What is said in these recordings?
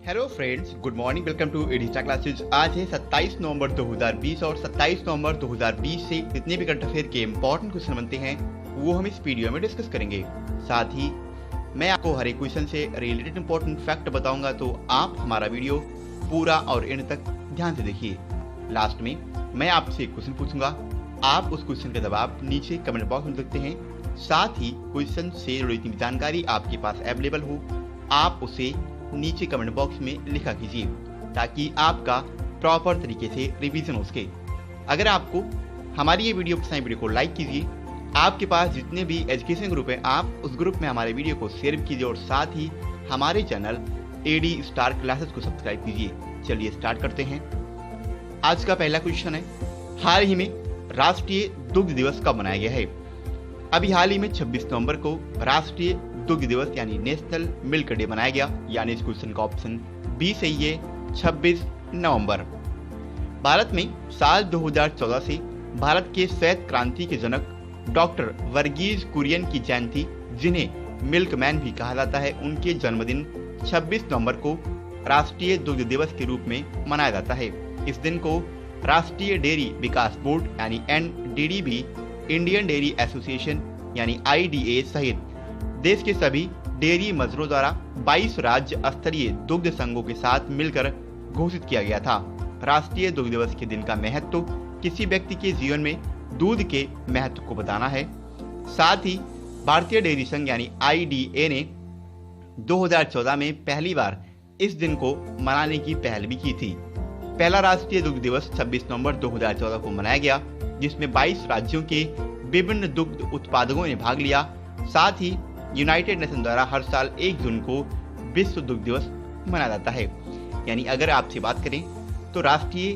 Hello friends, good morning. Welcome to Adista classes. आज है 27 नवंबर 2020 और 27 नवंबर 2020 से जितने भी करंट अफेयर के इंपॉर्टेंट क्वेश्चन बनते हैं वो हम इस वीडियो में डिस्कस करेंगे। साथ ही मैं आपको हर एक क्वेश्चन से रिलेटेड इंपॉर्टेंट फैक्ट बताऊंगा, तो आप हमारा वीडियो पूरा और एंड तक ध्यान से देखिए। लास्ट में मैं आपसे एक क्वेश्चन पूछूंगा, आप उस क्वेश्चन का जवाब नीचे कमेंट बॉक्स में लिखते हैं। साथ ही क्वेश्चन से जुड़ी जितनी जानकारी आपके पास अवेलेबल हो, आप उसे नीचे कमेंट बॉक्स में लिखा कीजिए ताकि आपका प्रॉपर तरीके से रिवीजन हो सके। अगर आपको हमारी ये वीडियो पसंद है, वीडियो को लाइक कीजिए। आपके पास जितने भी एजुकेशन ग्रुप है, आप उस ग्रुप में हमारे वीडियो को शेयर कीजिए और साथ ही हमारे चैनल एडी स्टार क्लासेस को सब्सक्राइब कीजिए। चलिए स्टार्ट करते हैं। आज का पहला क्वेश्चन है, हाल ही में राष्ट्रीय दुग्ध दिवस कब मनाया गया है? अभी हाल ही में 26 नवंबर को राष्ट्रीय दुग्ध दिवस यानी नेशनल मिल्क डे मनाया गया। यानी इस क्वेश्चन का ऑप्शन बी सही है, 26 नवंबर। भारत में साल 2014 से भारत के श्वेत क्रांति के जनक डॉक्टर वर्गीज कुरियन की जयंती, जिन्हें मिल्कमैन भी कहा जाता है, उनके जन्मदिन 26 नवंबर को राष्ट्रीय दुग्ध दिवस के रूप में मनाया जाता है। इस दिन को राष्ट्रीय डेयरी विकास बोर्ड यानी NDDB, इंडियन डेयरी एसोसिएशन यानी IDA सहित देश के सभी डेयरी मजदूरों द्वारा 22 राज्य स्तरीय दुग्ध संघों के साथ मिलकर घोषित किया गया था। राष्ट्रीय दुग्ध दिवस के दिन का महत्व किसी व्यक्ति के जीवन में दूध के महत्व को बताना है। साथ ही भारतीय डेयरी संघ यानी IDA ने 2014 में पहली बार इस दिन को मनाने की पहल भी की थी। पहला राष्ट्रीय दुग्ध दिवस 26 नवंबर 2014 को मनाया गया, जिसमें 22 राज्यों के विभिन्न दुग्ध उत्पादकों ने भाग लिया। साथ ही यूनाइटेड नेशन द्वारा हर साल 1 जून को विश्व दुग्ध दिवस मनाया जाता है। यानी अगर आपसे बात करें तो राष्ट्रीय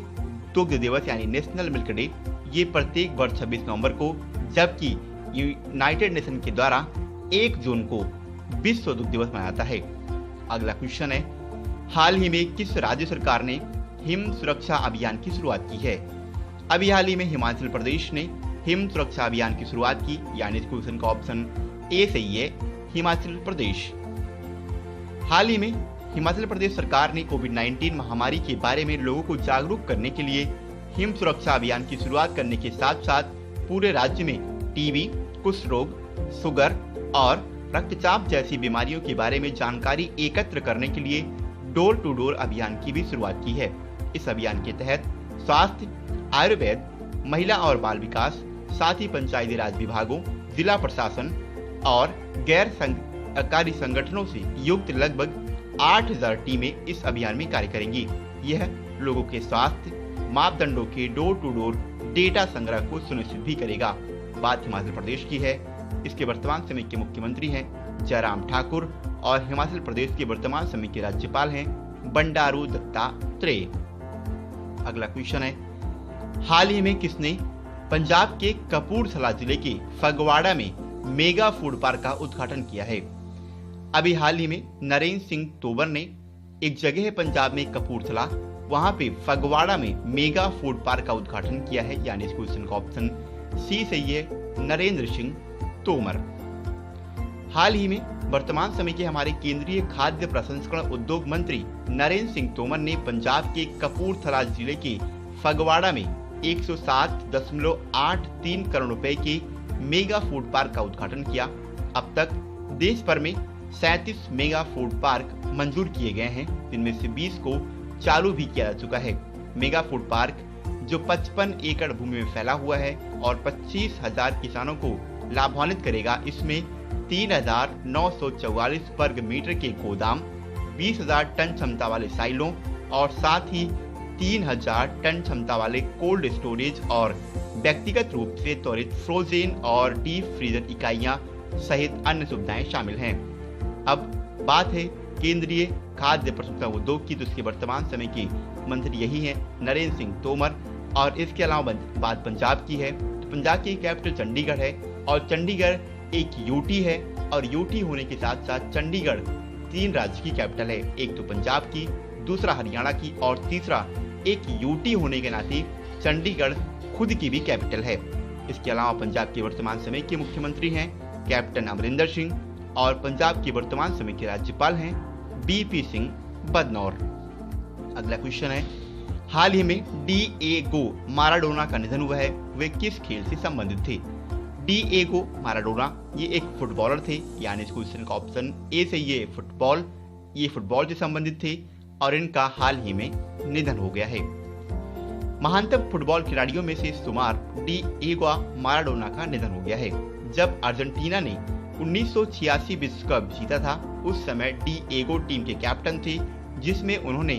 दुग्ध दिवस यानी नेशनल मिल्क डे ये प्रत्येक वर्ष 26 नवंबर को, जबकि यूनाइटेड नेशन के द्वारा 1 जून को विश्व दुग्ध दिवस मनाया जाता है। अगला क्वेश्चन है, हाल ही में किस राज्य सरकार ने हिम सुरक्षा अभियान की शुरुआत की है? अभी हाल ही में हिमाचल प्रदेश ने हिम सुरक्षा अभियान की शुरुआत की। यानी इस क्वेश्चन का ऑप्शन ए सही है, हिमाचल प्रदेश। हाल ही में हिमाचल प्रदेश सरकार ने कोविड-19 महामारी के बारे में लोगों को जागरूक करने के लिए हिम सुरक्षा अभियान की शुरुआत करने के साथ साथ पूरे राज्य में टीबी, कुष्ठ रोग, शुगर और रक्तचाप जैसी बीमारियों के बारे में जानकारी एकत्र करने के लिए डोर टू डोर अभियान की भी शुरुआत की है। इस अभियान के तहत स्वास्थ्य, आयुर्वेद, महिला और बाल विकास, साथ ही पंचायती राज विभागों, जिला प्रशासन और गैर सरकारी संगठनों से युक्त लगभग 8000 टीमें इस अभियान में कार्य करेंगी। यह लोगों के स्वास्थ्य मापदंडों के डोर टू डोर डेटा संग्रह को सुनिश्चित भी करेगा। बात हिमाचल प्रदेश की है। इसके वर्तमान समय के मुख्यमंत्री हैं जयराम ठाकुर और हिमाचल प्रदेश के वर्तमान समय के राज्यपाल हैं बंडारू दत्तात्रेय। अगला क्वेश्चन है, हाल ही में किसने पंजाब के कपूरथला जिले के फगवाड़ा में मेगा फूड पार्क का उद्घाटन किया है? अभी हाल ही में नरेंद्र सिंह तोमर ने एक जगह है पंजाब में कपूरथला, वहां पे फगवाड़ा में मेगा फूड पार्क का उद्घाटन किया है। यानी इस क्वेश्चन का ऑप्शन सी सही है, नरेंद्र सिंह तोमर। हाल ही में वर्तमान समय के हमारे केंद्रीय खाद्य प्रसंस्करण उद्योग मंत्री नरेंद्र सिंह तोमर ने पंजाब के कपूरथला जिले के फगवाड़ा में 107.83 करोड़ रुपए के मेगा फूड पार्क का उद्घाटन किया। अब तक देश भर में 37 मेगा फूड पार्क मंजूर किए गए हैं, जिनमें से 20 को चालू भी किया जा चुका है। मेगा फूड पार्क जो 55 एकड़ भूमि में फैला हुआ है और 25,000 किसानों को लाभान्वित करेगा। इसमें 3,944 वर्ग मीटर के गोदाम, 20,000 टन क्षमता वाले साइलों और साथ ही 3,000 टन क्षमता वाले कोल्ड स्टोरेज और व्यक्तिगत रूप से त्वरित फ्रोजन और डीप फ्रीजर इकाइयां सहित अन्य सुविधाएं शामिल हैं। अब बात है केंद्रीय खाद्य प्रसंस्करण उद्योग की, तो इसके वर्तमान समय के मंत्री यही हैं नरेंद्र सिंह तोमर। और इसके अलावा बात पंजाब की है, तो पंजाब की कैपिटल चंडीगढ़ है और चंडीगढ़ एक यूटी है और यूटी होने के साथ साथ चंडीगढ़ 3 राज्य की कैपिटल है, एक तो पंजाब की, दूसरा हरियाणा की और तीसरा एक यूटी होने के नाते चंडीगढ़ खुद की भी कैपिटल है। इसके अलावा पंजाब के वर्तमान समय के मुख्यमंत्री हैं कैप्टन अमरिंदर सिंह और पंजाब के वर्तमान समय के राज्यपाल हैं BP सिंह बदनौर। अगला क्वेश्चन है, हाल ही में डिएगो माराडोना का निधन हुआ है, वे किस खेल से संबंधित थे? डिएगो माराडोना ये एक फुटबॉलर थे, यानी इस क्वेश्चन का ऑप्शन ए सही है, फुटबॉल। ये फुटबॉल से संबंधित थे और इनका हाल ही में निधन हो गया है। महानतम फुटबॉल खिलाड़ियों में से शुमार डिएगो माराडोना का निधन हो गया है। जब अर्जेंटीना ने 1986 विश्व कप जीता था, उस समय डिएगो टीम के कैप्टन थे, जिसमें उन्होंने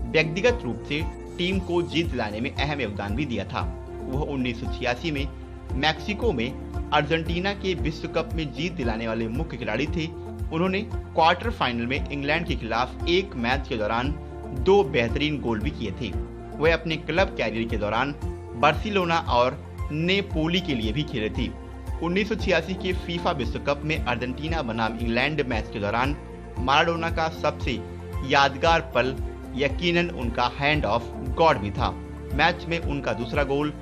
व्यक्तिगत रूप से टीम को जीत दिलाने में अहम योगदान भी दिया था। वह 1986 में मैक्सिको में अर्जेंटीना के विश्व कप में जीत दिलाने वाले मुख्य खिलाड़ी थे। उन्होंने क्वार्टर फाइनल में इंग्लैंड के खिलाफ एक मैच के दौरान 2 बेहतरीन गोल भी किए थे। वह अपने क्लब कैरियर के दौरान बार्सिलोना और नेपोली के लिए भी खेले थे। 1986 के फीफा विश्व कप में अर्जेंटीना बनाम इंग्लैंड मैच के दौरान माराडोना का सबसे यादगार पल यकीनन उनका हैंड ऑफ गॉड भी था। मैच में उनका दूसरा गोल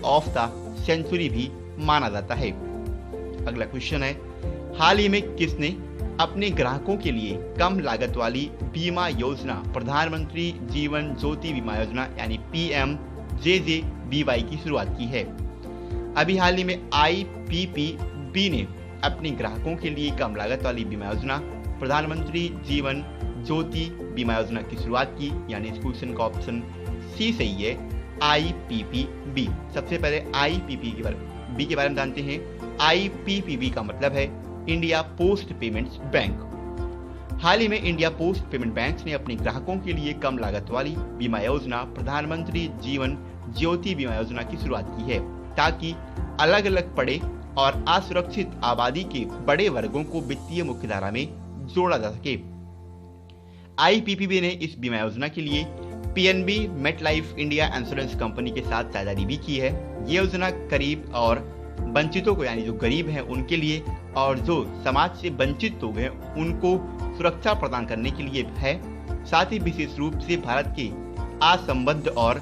ऑफ द सेंचुरी भी माना जाता है। अगला क्वेश्चन है, हाल ही में किसने अपने ग्राहकों के लिए कम लागत वाली बीमा योजना प्रधानमंत्री जीवन ज्योति बीमा योजना यानी PMJJBY की शुरुआत की है? अभी हाल ही में IPPB ने अपने ग्राहकों के लिए कम लागत वाली बीमा योजना प्रधानमंत्री जीवन ज्योति बीमा योजना की शुरुआत की, यानी इस क्वेश्चन का ऑप्शन सी सही है, IPPB। सबसे पहले IPPB के बारे में जानते हैं। IPPB का मतलब है इंडिया पोस्ट पेमेंट्स बैंक। हाल ही में इंडिया पोस्ट पेमेंट बैंक ने अपने ग्राहकों के लिए कम लागत वाली बीमा योजना प्रधानमंत्री जीवन ज्योति बीमा योजना की शुरुआत की है, ताकि अलग अलग पड़े और असुरक्षित आबादी के बड़े वर्गों को वित्तीय मुख्यधारा में जोड़ा जा सके। IPPB ने इस बीमा योजना के लिए PNB MetLife India insurance company के साथ साझेदारी भी की है। ये योजना गरीब और वंचितों को, यानी जो गरीब हैं उनके लिए और जो समाज से वंचित लोग हैं उनको सुरक्षा प्रदान करने के लिए है। साथ ही विशेष रूप से भारत के असंबद्ध और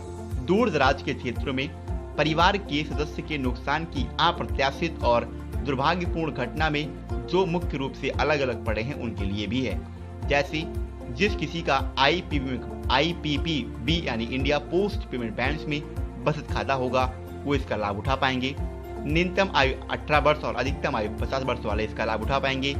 दूर दराज के क्षेत्रों में परिवार के सदस्य के नुकसान की अप्रत्याशित और दुर्भाग्यपूर्ण घटना में जो मुख्य रूप से अलग अलग पड़े हैं उनके लिए भी है। जैसे जिस किसी का IPPB यानी इंडिया पोस्ट पेमेंट बैंक में बचत खाता होगा वो इसका लाभ उठा पाएंगे। न्यूनतम आयु 18 वर्ष और अधिकतम आयु 50 वर्ष वाले इसका लाभ उठा पाएंगे।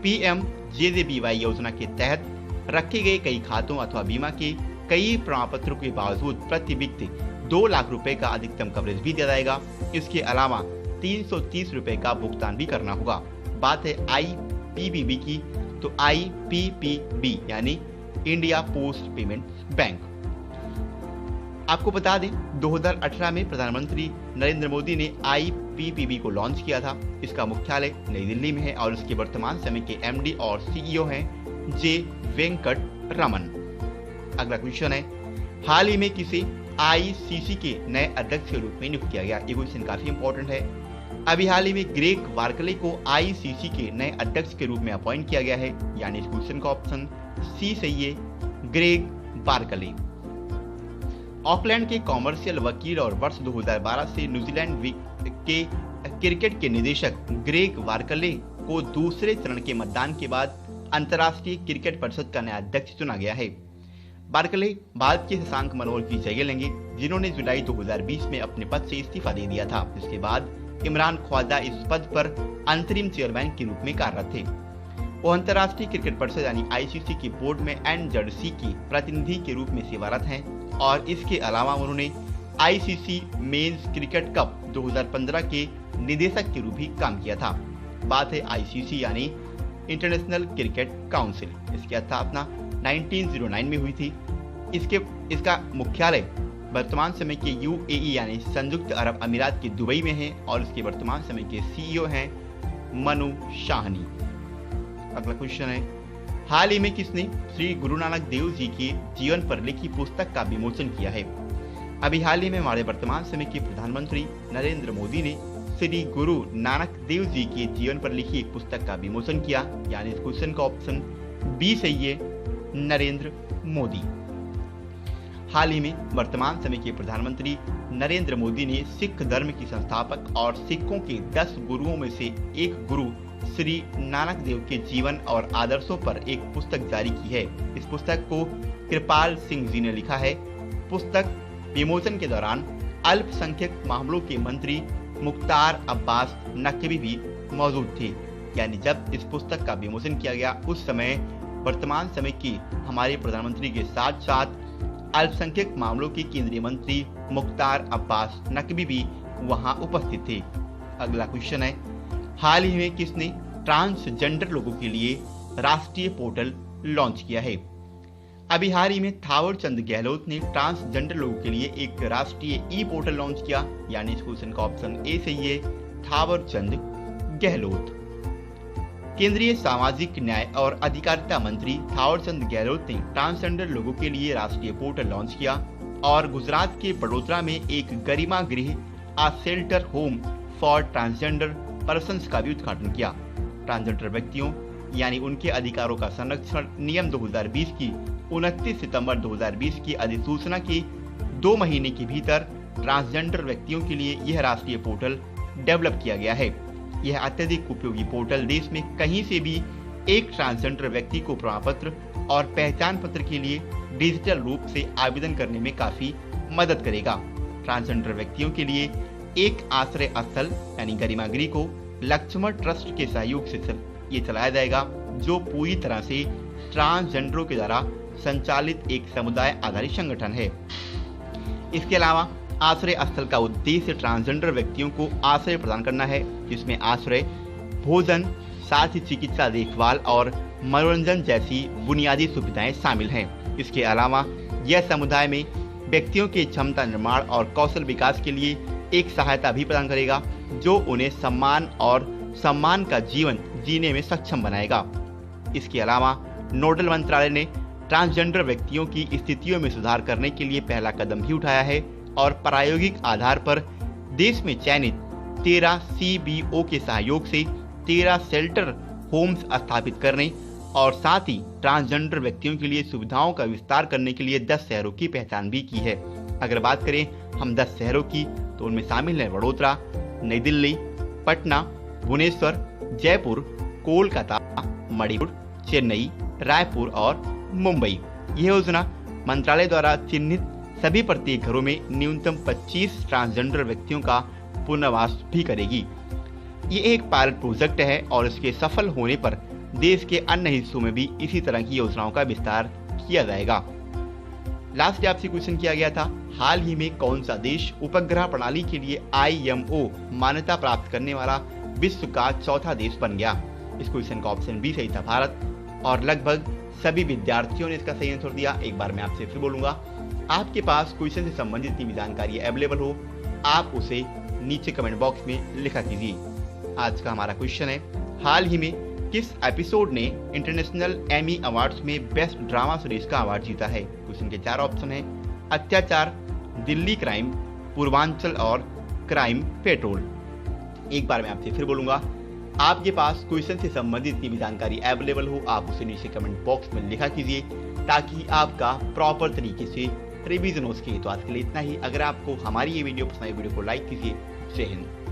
PMJJBY योजना के तहत रखे गए कई खातों अथवा बीमा के कई प्रमाण पत्रों के बावजूद प्रति व्यक्ति 2 लाख रुपए का अधिकतम कवरेज भी दिया जाएगा। इसके अलावा 330 रुपए का भुगतान भी करना होगा। बात है IPPB की, तो IPPB यानी इंडिया पोस्ट पेमेंट बैंक। आपको बता दें 2018 में प्रधानमंत्री नरेंद्र मोदी ने IPPB को लॉन्च किया था। इसका मुख्यालय नई दिल्ली में है और इसके वर्तमान समय के MD और CEO हैं J वेंकट रमन। अगला क्वेश्चन है, हाल ही में किसे ICC के नए अध्यक्ष के रूप में नियुक्त किया गया? ये क्वेश्चन काफी इंपॉर्टेंट है। अभी हाल ही में ग्रेग बार्कले को ICC के नए अध्यक्ष के रूप में अपॉइंट किया गया है, यानी इस क्वेश्चन का ऑप्शन सी सही है, ग्रेग बार्कले। ऑकलैंड के कॉमर्शियल वकील और वर्ष 2012 से न्यूजीलैंड के क्रिकेट के निदेशक ग्रेग बार्कले को दूसरे चरण के मतदान के बाद अंतर्राष्ट्रीय क्रिकेट परिषद का नया अध्यक्ष चुना गया है। बार्कले भारत के शशांक मनोहर की जगह लेंगे, जिन्होंने जुलाई 2020 में अपने पद से इस्तीफा दे दिया था। इसके बाद इमरान ख्वाजा इस पद पर अंतरिम चेयरमैन के रूप में कार्यरत थे। वो अंतर्राष्ट्रीय क्रिकेट परिषद यानी ICC के बोर्ड में NZC की प्रतिनिधि के रूप में सेवारत हैं और इसके अलावा उन्होंने ICC मेंस क्रिकेट कप 2015 के निदेशक के रूप भी काम किया था। बात है ICC यानी इंटरनेशनल क्रिकेट काउंसिल। इसकी स्थापना 1909 में हुई थी। इसका मुख्यालय वर्तमान समय के UAE यानी संयुक्त अरब अमीरात के दुबई में है और इसके वर्तमान समय के CEO हैं मनु शाहनी। अगला क्वेश्चन है, हाल ही में किसने श्री गुरु नानक देव जी के जीवन पर लिखी पुस्तक का विमोचन किया है? अभी हाल ही में हमारे वर्तमान समय के प्रधानमंत्री नरेंद्र मोदी ने श्री गुरु नानक देव जी के जीवन पर लिखी एक पुस्तक का विमोचन किया, यानी इस क्वेश्चन का ऑप्शन बी सही है, नरेंद्र मोदी। हाल ही में वर्तमान समय के प्रधानमंत्री नरेंद्र मोदी ने सिख धर्म की संस्थापक और सिखों के 10 गुरुओं में से एक गुरु श्री नानक देव के जीवन और आदर्शों पर एक पुस्तक जारी की है। इस पुस्तक को कृपाल सिंह जी ने लिखा है। पुस्तक विमोचन के दौरान अल्पसंख्यक मामलों के मंत्री मुख्तार अब्बास नकवी भी मौजूद थे। यानी जब इस पुस्तक का विमोचन किया गया उस समय वर्तमान समय के हमारे प्रधानमंत्री के साथ साथ अल्पसंख्यक मामलों के केंद्रीय मंत्री मुख्तार अब्बास नकवी भी वहां उपस्थित थे। अगला क्वेश्चन है, हाल ही में किसने ट्रांसजेंडर लोगों के लिए राष्ट्रीय पोर्टल लॉन्च किया है? अभी हाल ही में थावर चंद गहलोत ने ट्रांसजेंडर लोगों के लिए एक राष्ट्रीय ई पोर्टल लॉन्च किया। यानी इस क्वेश्चन का ऑप्शन ए सही है, थावर चंद गहलोत। केंद्रीय सामाजिक न्याय और अधिकारिता मंत्री थावर चंद गहलोत ने ट्रांसजेंडर लोगों के लिए राष्ट्रीय पोर्टल लॉन्च किया और गुजरात के बड़ोदरा में एक Garima Greh a shelter home for transgender persons का भी उद्घाटन किया। ट्रांसजेंडर व्यक्तियों यानी उनके अधिकारों का संरक्षण नियम 2020 की 29 सितंबर 2020 की अधिसूचना के 2 महीने के भीतर ट्रांसजेंडर व्यक्तियों के लिए यह राष्ट्रीय पोर्टल डेवलप किया गया है। यह अत्यधिक उपयोगी पोर्टल देश में कहीं से भी एक ट्रांसजेंडर व्यक्ति को प्रमाण पत्र और पहचान पत्र के लिए डिजिटल रूप से आवेदन करने में काफी मदद करेगा। ट्रांसजेंडर व्यक्तियों के लिए एक आश्रय स्थल यानी गरिमा गृह को लक्ष्मण ट्रस्ट के सहयोग से ये चलाया जाएगा, जो पूरी तरह से ट्रांसजेंडरों के द्वारा संचालित एक समुदाय आधारित संगठन है। इसके अलावा आश्रय स्थल का उद्देश्य ट्रांसजेंडर व्यक्तियों को आश्रय प्रदान करना है, जिसमें आश्रय, भोजन, साथ ही चिकित्सा देखभाल और मनोरंजन जैसी बुनियादी सुविधाएं शामिल हैं। इसके अलावा यह समुदाय में व्यक्तियों के क्षमता निर्माण और कौशल विकास के लिए एक सहायता भी प्रदान करेगा, जो उन्हें सम्मान का जीवन जीने में सक्षम बनाएगा। इसके अलावा नोडल मंत्रालय ने ट्रांसजेंडर व्यक्तियों की स्थितियों में सुधार करने के लिए पहला कदम भी उठाया है और प्रायोगिक आधार पर देश में चयनित 13 CBO के सहयोग से 13 शेल्टर होम्स स्थापित करने और साथ ही ट्रांसजेंडर व्यक्तियों के लिए सुविधाओं का विस्तार करने के लिए 10 शहरों की पहचान भी की है। अगर बात करें हम 10 शहरों की तो उनमें शामिल है वडोदरा, नई दिल्ली, पटना, भुवनेश्वर, जयपुर, कोलकाता, मणिपुर, चेन्नई, रायपुर और मुंबई। यह योजना मंत्रालय द्वारा चिन्हित सभी प्रत्येक घरों में न्यूनतम 25 ट्रांसजेंडर व्यक्तियों का पुनर्वास भी करेगी। ये एक पायलट प्रोजेक्ट है और इसके सफल होने पर देश के अन्य हिस्सों में भी इसी तरह की योजनाओं का विस्तार किया जाएगा। लास्ट आपसे क्वेश्चन किया गया था, हाल ही में कौन सा देश उपग्रह प्रणाली के लिए IMO मान्यता प्राप्त करने वाला विश्व का चौथा देश बन गया? इस क्वेश्चन का ऑप्शन बी सही था, भारत। और लगभग सभी विद्यार्थियों ने इसका सही आंसर दिया। एक बार मैं आपसे फिर बोलूंगा, आपके पास क्वेश्चन से संबंधित जितनी भी जानकारी अवेलेबल हो आप उसे नीचे कमेंट बॉक्स में लिखा कीजिए। आज का हमारा क्वेश्चन है, हाल ही में किस एपिसोड ने इंटरनेशनल एमी अवार्ड्स में बेस्ट ड्रामा सीरीज का अवार्ड जीता है? क्वेश्चन के 4 ऑप्शन है, अत्याचार, दिल्ली क्राइम, पूर्वांचल और क्राइम पेट्रोल। एक बार मैं आपसे फिर बोलूंगा, आपके पास क्वेश्चन से संबंधित जितनी भी जानकारी अवेलेबल हो आप उसे नीचे कमेंट बॉक्स में लिखा कीजिए ताकि आपका प्रॉपर तरीके से रिवीजन हो सके। तो आज के लिए इतना ही। अगर आपको हमारी ये वीडियो पसंद आई, वीडियो को लाइक कीजिए। जय हिंद।